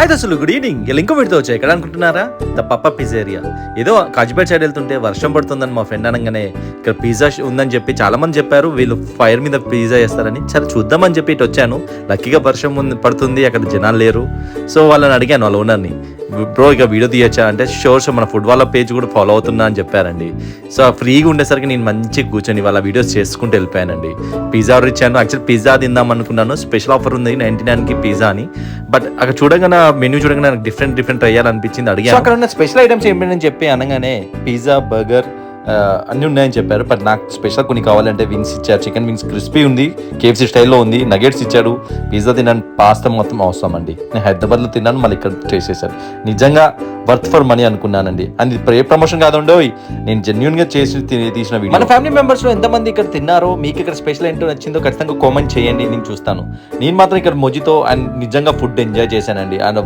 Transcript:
Hi దోస్తులు, good evening. ఇలా ఇంకో వీడితో వచ్చాయి. ఎక్కడ అనుకుంటున్నారా? The Papa Pizzeria. ఏదో కాజిపేట సైడ్ వెళ్తుంటే వర్షం పడుతుందని మా ఫ్రెండ్ అనగానే ఇక్కడ పిజ్జా ఉందని చెప్పి చాలా మంది చెప్పారు. వీళ్ళు ఫైర్ మీద పిజ్జా చేస్తారని సరే చూద్దామని చెప్పి ఇటు వచ్చాను. లక్కీగా వర్షం పడుతుంది, అక్కడ జనాలు లేరు. సో వాళ్ళని అడిగాను, వాళ్ళ ఓనర్ని, బ్రో ఇక వీడియో తీయచ్చా అంటే షోర్ మన ఫుడ్ వాళ్ళ పేజ్ కూడా ఫాలో అవుతున్నా అని చెప్పారండి. సో ఫ్రీగా ఉండేసరికి నేను మంచిగా కూర్చొని వాళ్ళ వీడియోస్ చేసుకుంటూ వెళ్ళిపోయానండి. పిజ్జా ఆర్డర్ ఇచ్చాను. యాక్చువల్ పిజ్జా తిందాం అనుకున్నాను. స్పెషల్ ఆఫర్ ఉంది 99కి పిజ్జా అని. బట్ అక్కడ చూడగానే మెన్యూ చూడగానే నాకు డిఫరెంట్ ట్రై చేయాలనిపించింది. అడిగాను అక్కడ ఉన్న స్పెషల్ ఐటమ్స్ ఏంటని చెప్పి అనగానే పిజ్జా, బర్గర్ అన్నీ ఉన్నాయని చెప్పారు. బట్ నాకు స్పెషల్ కొన్ని కావాలంటే వింగ్స్ ఇచ్చారు. చికెన్ వింగ్స్ క్రిస్పీ ఉంది, కేఎఫ్సీ స్టైల్లో ఉంది. నగెట్స్ ఇచ్చాడు. పిజ్జా తిన్నాను, పాస్తా మొత్తం అవసరం అండి. నేను హైదరాబాద్లో తిన్నాను, మళ్ళీ ఇక్కడ టేస్ట్ చేశాను. నిజంగా వర్త్ ఫర్ మనీ అనుకున్నానండి. అండ్ ఇది ప్రమోషన్ కాదండో, నేను జెన్యున్గా చేసి తీసిన వీడియో. మన ఫ్యామిలీ మెంబర్స్లో ఎంతమంది ఇక్కడ తిన్నారో, మీకు ఇక్కడ స్పెషల్ ఏంటో నచ్చిందో ఖచ్చితంగా కామెంట్ చేయండి, నేను చూస్తాను. నేను మాత్రం ఇక్కడ మొజితో అండ్ నిజంగా ఫుడ్ ఎంజాయ్ చేశానండి. అండ్